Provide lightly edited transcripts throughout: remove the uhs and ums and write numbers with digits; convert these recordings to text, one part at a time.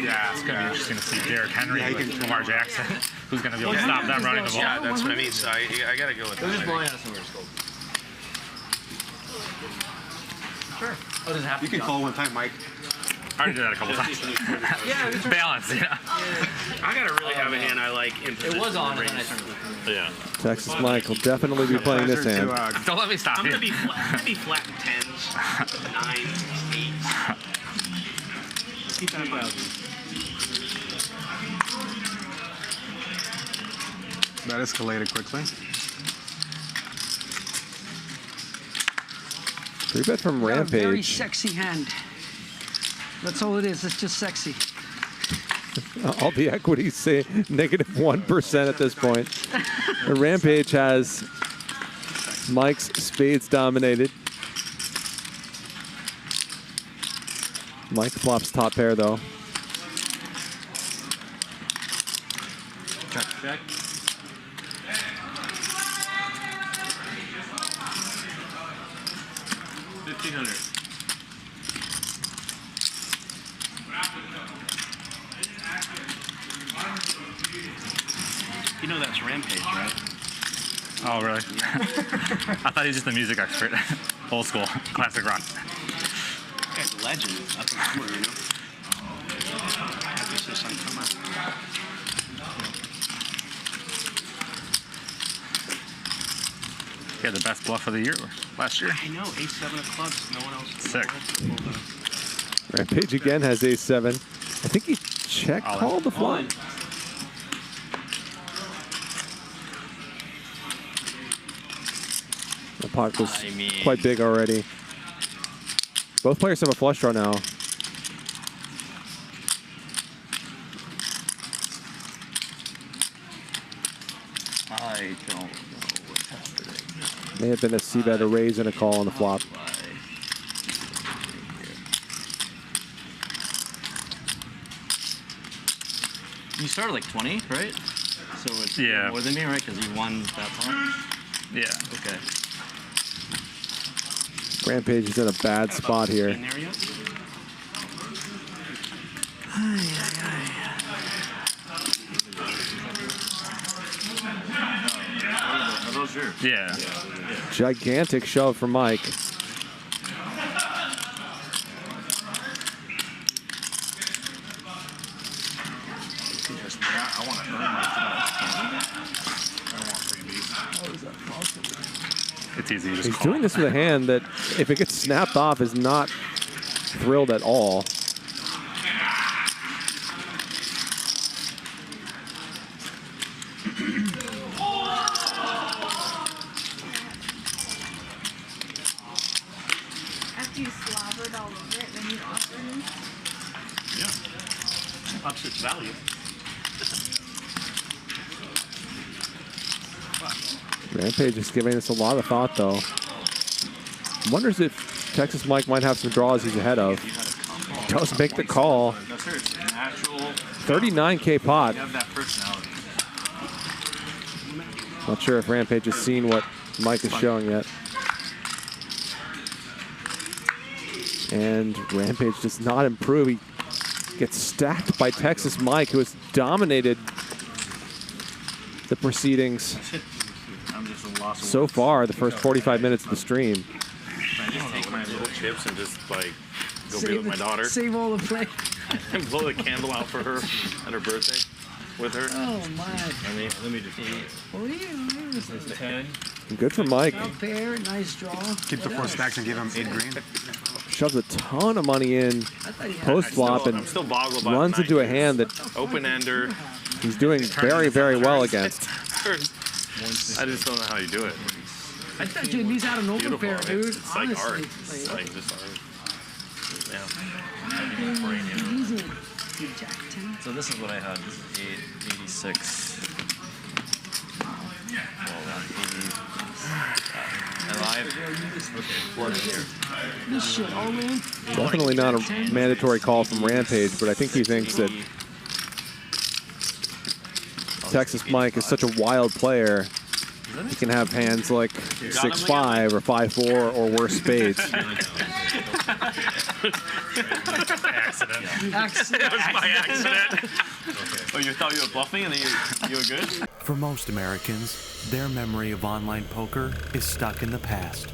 Yeah, it's going to be interesting to see Derrick Henry with Lamar Jackson. Who's going to be able to stop them running the ball? Yeah, that's what I mean. So I got to go with that. Just blowing out somewhere. Sure. Oh, does it have You can call one time, Mike. I already did that a couple times. Yeah, Balance, yeah. I got to really have a hand I like in position. it was on, and range. then I turned it. Yeah. Texas Mike will definitely be playing this hand. Don't let me stop I'm you. going to be flat in 10s, 9s, 8s. Keep that in mind. That escalated quickly. 3-bet from Very Rampage. sexy hand. That's all it is. It's just sexy. All the equities say negative 1% at this point. The Rampage has Mike's spades dominated. Mike flops top pair though. Check. $1,500. You know that's Rampage, right? Oh, really? I thought he was just a music expert. Old school, classic rock. Guy's a legend. Up in Summer, you know? This is something come up. He had the best bluff of the year last year. I know, ace-7 of clubs. No one else. Sick. Rampage again has ace-7. I think he check called the flop. The pot was quite big already. Both players have a flush draw now. I don't know what's happening. May have been a c-bet, a raise, and a call on the flop. You started like 20, right? So it's Yeah. more than me, right? Because you won that time? Yeah. Okay. Rampage is in a bad spot here. In there yet? Are those yours? Yeah. Gigantic shove from Mike. I want to earn my It's easy. You just He's call. doing this with a hand that, if it gets snapped off, is not thrilled at all. After you slobbered all over it, then you offer me. Yeah. Ups its value. Rampage is giving this a lot of thought, though. Wonders if Texas Mike might have some draws he's ahead of. Does make the call. That's her. It's natural. 39K pot. You have that personality. Not sure if Rampage has seen what Mike is showing yet. And Rampage does not improve. He gets stacked by Texas Mike, who has dominated the proceedings so far, the first 45 minutes of the stream. I just take my little chips and just like go be with my daughter Save all the play. and blow the candle out for her at her birthday with her. Oh my. I mean, let me just eat. What are you? 10. Good for Mike. Top pair, nice draw. Keep the 4 stacks and give him 8 green. Shoves a ton of money in post flop and I'm still boggled by runs the into a nine. hand that Open ender. he's doing very, very well against. I just don't know how you do it. I thought you'd least out an open Beautiful. pair, dude. It's like art. Honestly. It's like just art. Jack 10. So this is what I had. This is 86. Well, 80. And This shit all in. Definitely not a mandatory call from Rampage, but I think he thinks that Texas Mike is such a wild player. He can have hands like 6-5 or 5-4 or worse spades. Accident. Accident. My accident. Oh, you thought you were bluffing and then you were good? For most Americans, their memory of online poker is stuck in the past.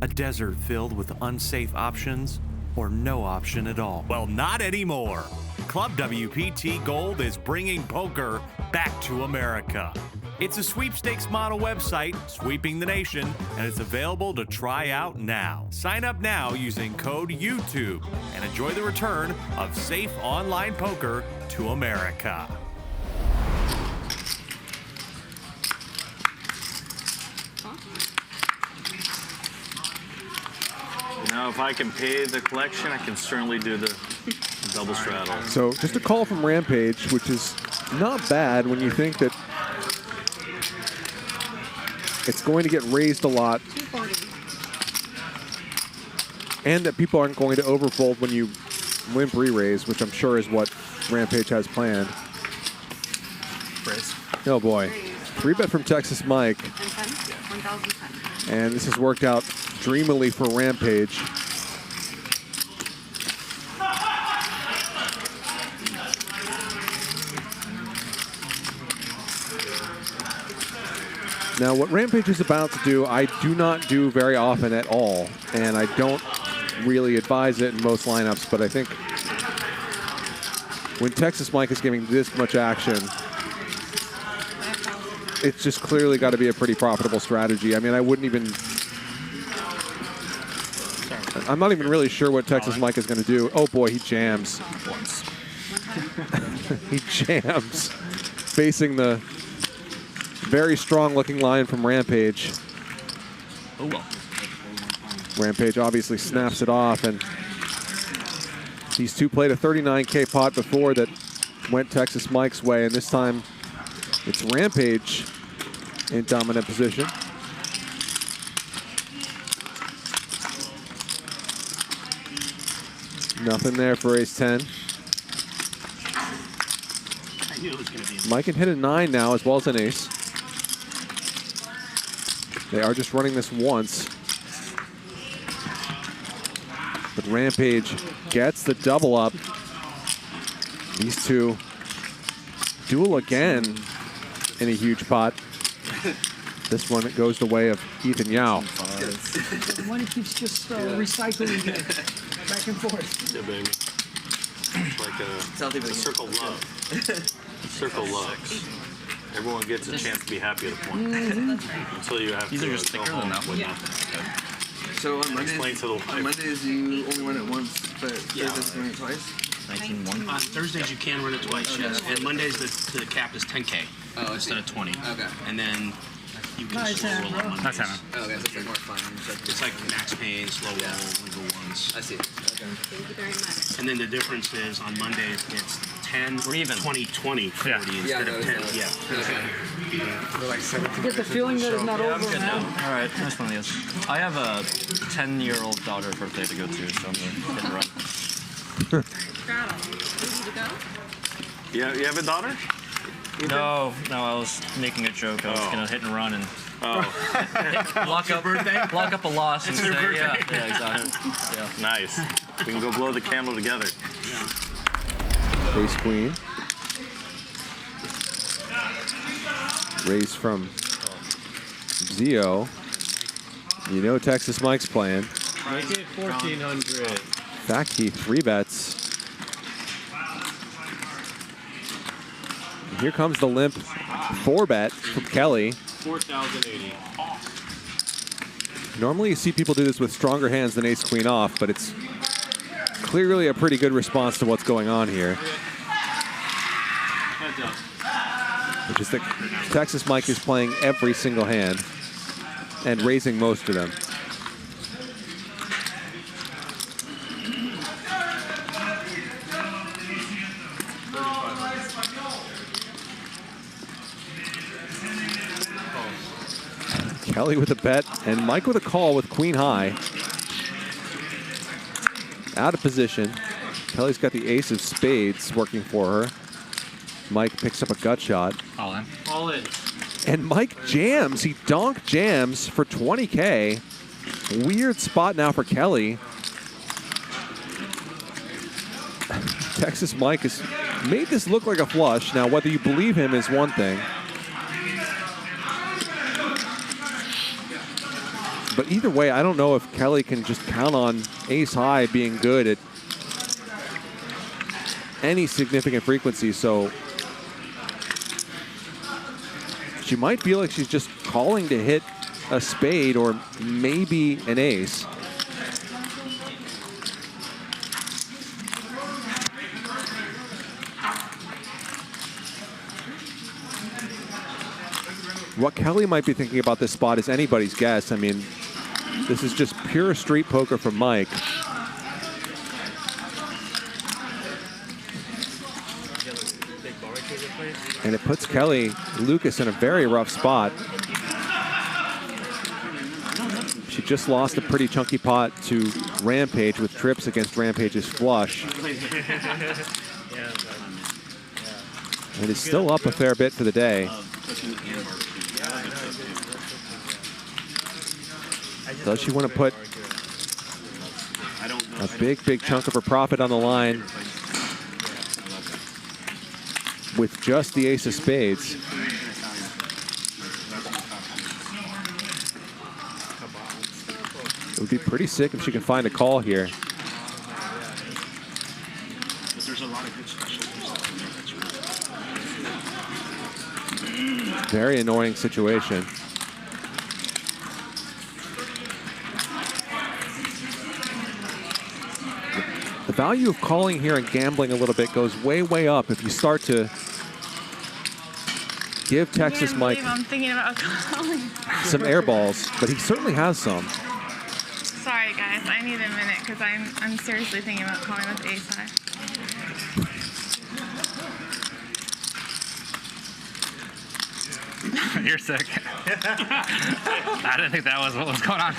A desert filled with unsafe options or no option at all. Well, not anymore. Club WPT Gold is bringing poker back to America. It's a sweepstakes model website sweeping the nation, and it's available to try out now. Sign up now using code YouTube and enjoy the return of safe online poker to America. Now, if I can pay the collection, I can certainly do the double straddle. So just a call from Rampage, which is not bad when you think that it's going to get raised a lot 240. and that people aren't going to overfold when you limp re-raise, which I'm sure is what Rampage has planned. Raise. Oh boy. 3-bet from Texas Mike. And 10? 1,010. And this has worked out dreamily for Rampage. Now, what Rampage is about to do, I do not do very often at all, and I don't really advise it in most lineups, but I think when Texas Mike is giving this much action, it's just clearly got to be a pretty profitable strategy. I mean, I wouldn't even... I'm not even really sure what Texas Mike is going to do. Oh boy, he jams. He jams. Facing the very strong looking line from Rampage. Oh, well. Rampage obviously snaps it off, and these two played a 39K pot before that went Texas Mike's way, and this time it's Rampage in dominant position. Nothing there for ace-10. I knew it was going to be. Mike can hit a 9 now as well as an ace. They are just running this once. But Rampage gets the double up. These two duel again in a huge pot. This one goes the way of Ethan Yao. The money keeps just recycling back and forth. Yeah, baby. It's like a circle of love. Circle of love. Everyone gets a chance to be happy at a point. Until you have These to are just go thicker home than that with one. nothing. So on Explain to the Mondays, wife. on Mondays you only run it once, but Yeah. Thursdays you run it twice. 19-1. On Thursdays you can run it twice, yes. And Mondays the cap is 10K instead of 20. Okay. And then you can Nice slow hand, roll bro. on Mondays. That's him. Oh, okay, so it's like more fun. It's like max pain, slow roll, legal ones. I see. Okay. Thank you very much. And then the difference is on Monday it's 10, We're even. 20, 20, 40 Yeah. instead Yeah, of I 10. noticed Yeah. Okay. I get the feeling that it's not over now. All right, that's one of these. I have a 10-year-old daughter's birthday to go to, so I'm going to hit and run. Straddle. Ready to go? Yeah, you have a daughter? No, I was making a joke. I was going to hit and run and lock up a loss and say, yeah, exactly. Yeah. Nice. We can go blow the candle together. Ace Queen. Raise from Zio. You know Texas Mike's playing. Make it 1,400. In fact, he 3-bets. Here comes the limp 4-bet from Kelly. 4,080. Normally you see people do this with stronger hands than ace queen off, but it's clearly a pretty good response to what's going on here. Heads up. Which is that Texas Mike is playing every single hand and raising most of them. Kelly with a bet and Mike with a call with queen high. Out of position. Kelly's got the ace of spades working for her. Mike picks up a gut shot. All in. All in. And Mike jams. He donk jams for 20K. Weird spot now for Kelly. Texas Mike has made this look like a flush. Now, whether you believe him is one thing. But either way, I don't know if Kelly can just count on ace high being good at any significant frequency. So she might feel like she's just calling to hit a spade or maybe an ace. What Kelly might be thinking about this spot is anybody's guess. I mean, this is just pure street poker from Mike. And it puts Kelly Lucas in a very rough spot. She just lost a pretty chunky pot to Rampage with trips against Rampage's flush. And is still up a fair bit for the day. Does she want to put a big chunk of her profit on the line with just the ace of spades? It would be pretty sick if she can find a call here. Very annoying situation. The value of calling here and gambling a little bit goes way up if you start to give Texas Mike I'm thinking about calling. some air balls, but he certainly has some. Sorry, guys. I need a minute because I'm seriously thinking about calling with ace high. You're sick. I didn't think that was what was going on.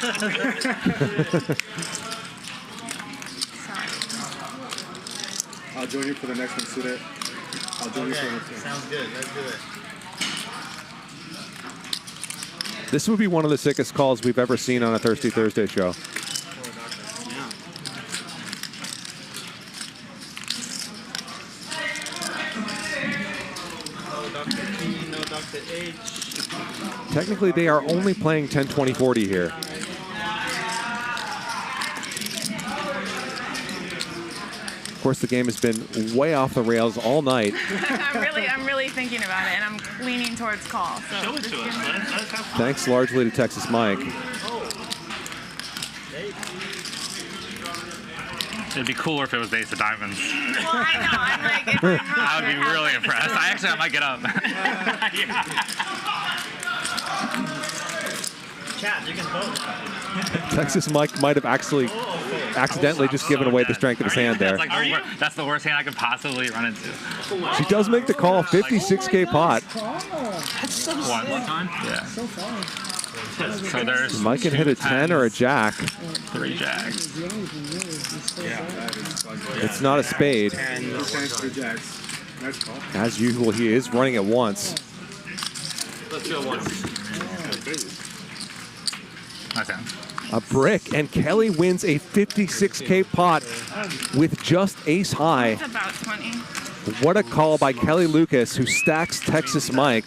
I'll join you for the next one, suited. I'll join you for the next one. Sounds good. Let's do it. This would be one of the sickest calls we've ever seen on a Thirsty Thursday show. Technically, they are only playing 10, 20, 40 here. Of course, the game has been way off the rails all night. I'm really thinking about it, and I'm leaning towards call. So Show it to us. Let us have fun. Thanks largely to Texas Mike. It'd be cooler if it was ace of diamonds. Well, I know. I'm like, if I'm wrong, I would be really impressed. I might get up. Chat, you can vote. Texas Mike might have actually accidentally just given away the strength of his hand there. That's, like that's the worst hand I could possibly run into. She does make the call, 56K pot. That's so One sick. time? Yeah. So far. So there's Mike can hit a 10 or a jack. 3 jacks. The only thing really is so far. It's not a spade. And no chance for jacks. Nice call. As usual, he is running it once. Let's go once. Okay. A brick, and Kelly wins a 56K pot with just ace high. It's about 20. What a call by Kelly Lucas, who stacks Texas Mike.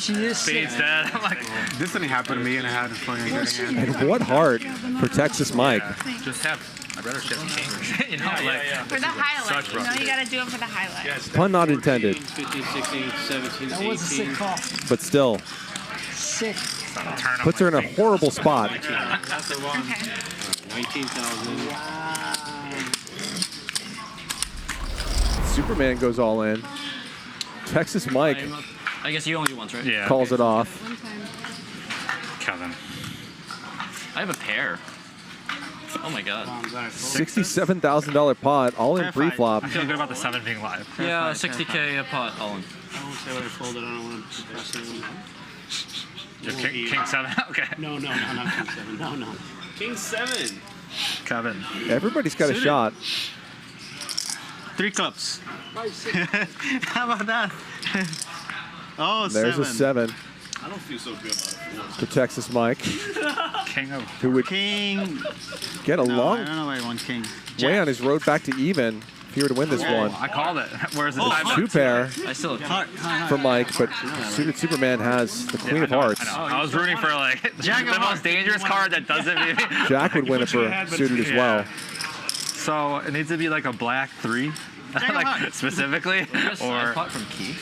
She is sick. Spade's dead. I'm like, This didn't happen to me, and I had a fucking good hand. And what heart for Texas Mike. just have. I'd rather shift kings. You know, like. For the highlight. Such You know, rough. you got to do it for the highlight. Pun not intended, 15, 16, 17, That was a sick 18. call. but still Sick. Turn puts her in a horrible spot. Okay. 19,000. Superman goes all in. Texas Mike I guess you only do once, right? Yeah. calls it off. Kevin. I have a pair. Oh my god. $67,000 pot, all in pre-flop. I feel good about the 7 being live. Yeah, 60K a pot, all in. I won't say what I folded. I don't want to press it. You're king 7? Okay. No, not King 7. No. King 7. Kevin. Everybody's got a Suited. shot. 3 clubs. How about that? Oh, There's a 7 I don't feel so good about it. for Texas Mike, King of. who would King. get a long know why I want King. way on his road back to even he were to win this one. I called it. Where's the time? 2-pair I still for Mike, but Suited Superman has the Queen of Hearts. I was rooting for like the most dangerous card that doesn't maybe. Jack would win it for Suited as well. So it needs to be like a black 3, like specifically, or pot from Key.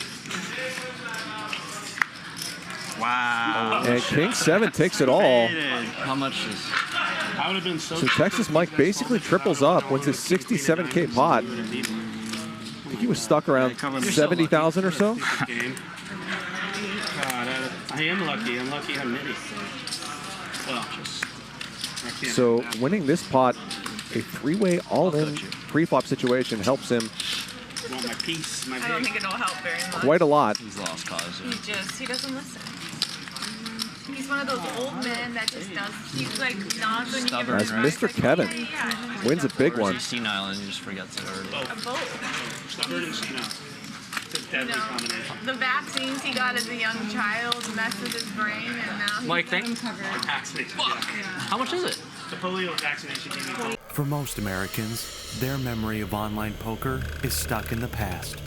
Wow. And King 7 takes it all. How much is? I would have been so. So Texas Mike basically triples up, wins his 67K pot. I think he was stuck around 70,000 or so. Game. I am lucky. I'm lucky I'm many. Well, So winning this pot, a 3-way all-in pre-flop situation helps him want my piece, my I don't think it'll help very much. quite a lot. He's lost cause. He doesn't listen. He's one of those old men that just does. He's like nods when you give him As advice. Mr. Kevin wins a big one. He's senile and he just forgets it already. A boat. Stubborn and senile. It's a deadly combination. The vaccines he got as a young child messed with his brain, and now Mike, he's thank- uncovered. Vaccination. How much is it? The polio vaccination gave me. For most Americans, their memory of online poker is stuck in the past.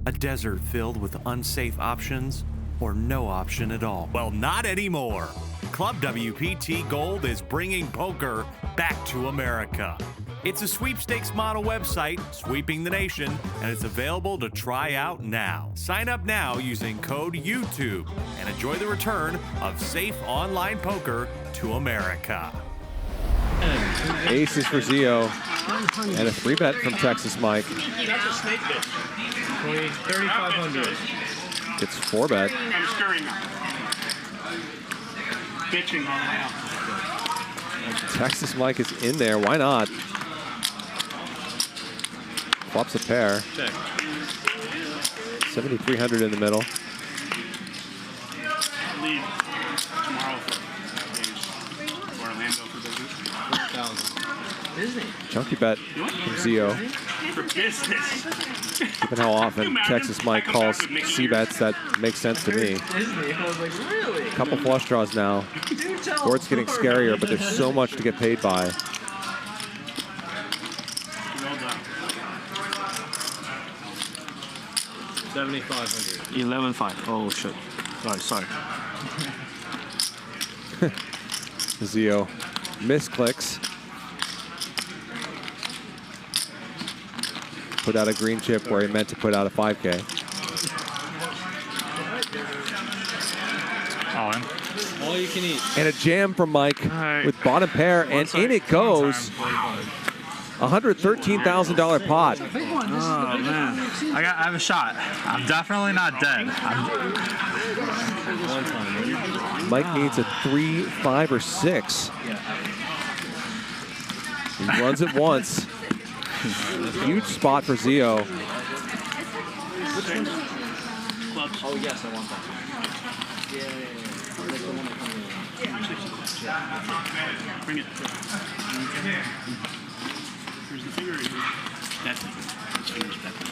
A desert filled with unsafe options or no option at all. Well, not anymore. Club WPT Gold is bringing poker back to America. It's a sweepstakes model website sweeping the nation, and it's available to try out now. Sign up now using code YouTube and enjoy the return of safe online poker to America. Aces for Zio and a 3-bet from Texas Mike. That's a snake bit. 3,500. It's 4-bet. I'm scurrying now. Bitching all the way out. Texas Mike is in there. Why not? Flops a pair. 7,300 in the middle. Leave tomorrow for Orlando for business. 4,000. Chunky bet from Zio. For business. Given how often Texas Mike calls C-bets, that makes sense to me. Disney. I was like, really? A couple flush draws now. Board's getting scarier, but there's so much to get paid by. Well done. 7,500. 11-5. Oh shit. Sorry. Zio misclicks. Put out a green chip where he meant to put out a 5K. All in. All you can eat. And a jam from Mike with bottom pair, and in it goes. $113,000 pot. Oh man, I have a shot. I'm definitely not dead. Mike needs a 3, 5, or 6. He runs it once. Huge spot for Zio. Clubs. Oh, yes, I want that. Bring it. Here's the figure. That thing. This finger's that thing.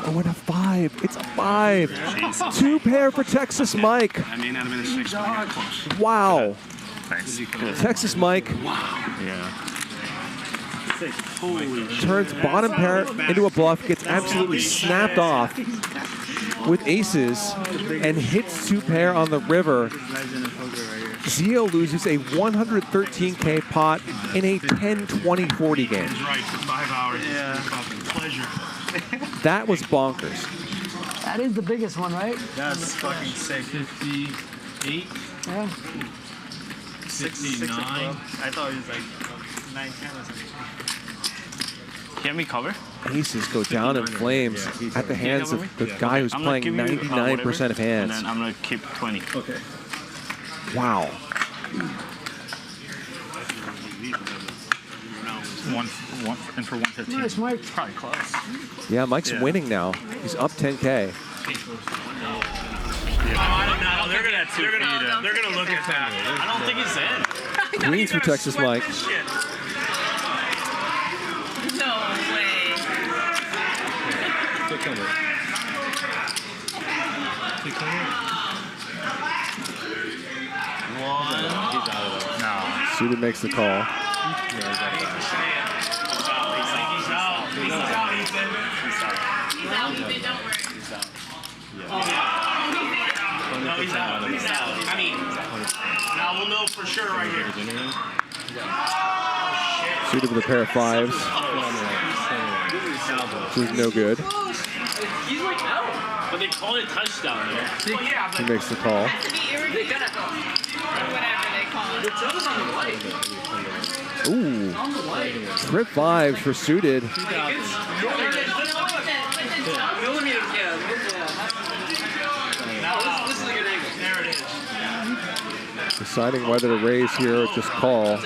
Oh, and a 5. It's a 5. 2-pair for Texas Mike. I may not have been a 6, but I got close. Wow. Thanks. Texas Mike Yeah. Holy turns bottom pair into a bluff, gets absolutely snapped off with aces, and hits 2-pair on the river. Zio loses a 113K pot in a 10-20-40 game. He's right for 5 hours. Yeah. Pleasure. That was bonkers. That is the biggest one, right? That's fucking sick. 58, Yeah. 69. I thought it was like 9-10 or something. Can we cover? Aces go down in flames at the hands of the guy who's playing 99% of And hands. then I'm going to keep 20. Okay. Wow. One and for 115. Nice, Mike. Probably close. Yeah, Mike's winning now. He's up 10K. No, they're going to look at that. I don't think he's in. Queens for Texas Mike. No way. 600. 600. No. Suited makes the call. He's out, Ethan. No, he's out. He's out. I mean, now we'll know for sure right here. Suited with a pair of fives. This is no good. He's like out. But they call it touchdown though. He makes the call. Has to be irredeemable. Or whatever they call it. Ooh. Trip fives for Suited. Deciding whether to raise here or just call.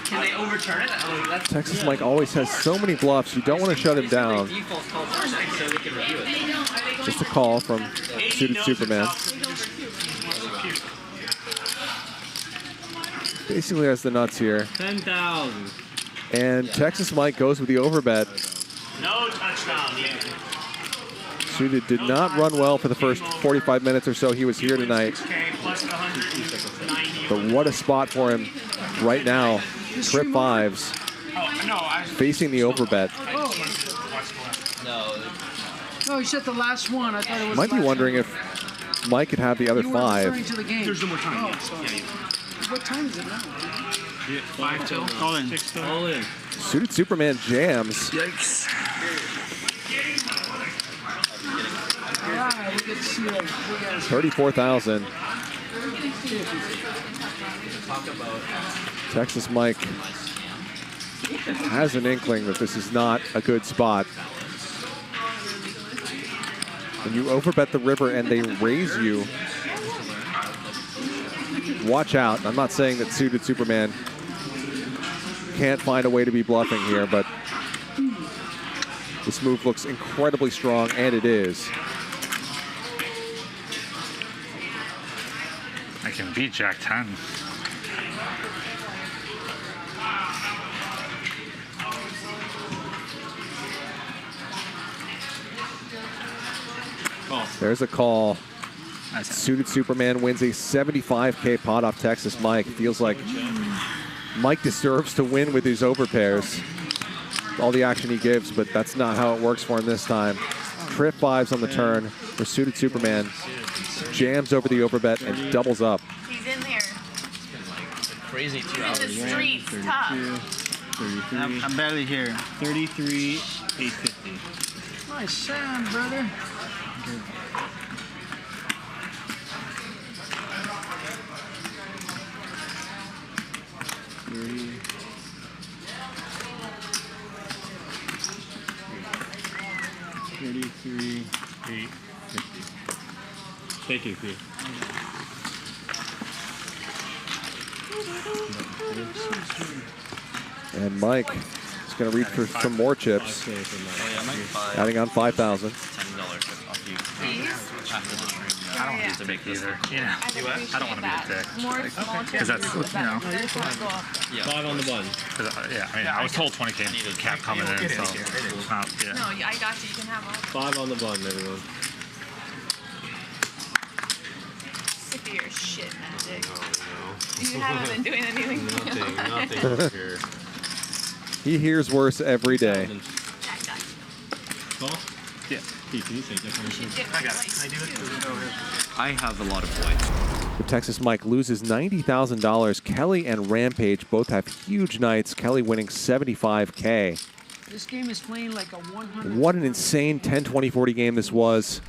Can they overturn it? Texas Mike always has so many bluffs. You don't want to shut him down. Just a call from Suited Superman. Basically has the nuts here. 10,000. And Texas Mike goes with the overbet. No touchdown yet. Suited did not run well for the first 45 minutes or so he was here tonight. But what a spot for him right now. Trip fives. Facing the overbet. No, he said the last one. I thought it was. Might be wondering if Mike could have the other You were referring five. to the game. There's no more time. Oh, sorry. What time is it now? 5 till. All in. All in. Suited Superman jams. Yikes. All right, we get to see it. 34,000. Texas Mike has an inkling that this is not a good spot. When you overbet the river and they raise you, watch out. I'm not saying that Suited Superman can't find a way to be bluffing here, but this move looks incredibly strong, and it is. I can beat Jack 10. There's a call. Suited Superman wins a 75K pot off Texas Mike. Feels like Mike deserves to win with these overpairs. All the action he gives, but that's not how it works for him this time. Trip fives on the turn for Suited Superman. Jams over the overbet and doubles up. He's in there. Crazy 2 He's in hours. the streets. Tough. 33. I'm barely here. 33, 850. Nice sound, brother. Thank you, P. And Mike is going to reach for some more chips. Adding on 5,000. $10 off you. After the stream. I don't want to make either. Yeah. I don't want to be a dick. More small Because that's, you know. Yeah. 5 on the button. Yeah, I mean, I was told 20K cap coming in, so. Yeah. No, I got you. You can have all. 5 on the button, everyone. Sick of your shit, magic. You haven't been doing anything. Nothing here. He hears worse every day. Call? Yeah. Pete, can you say definition? I got it. Can I do it? I have a lot of whites. The Texas Mike loses $90,000. Kelly and Rampage both have huge nights. Kelly winning 75K. This game is playing like a 100. What an insane 10, 20, 40 game this was.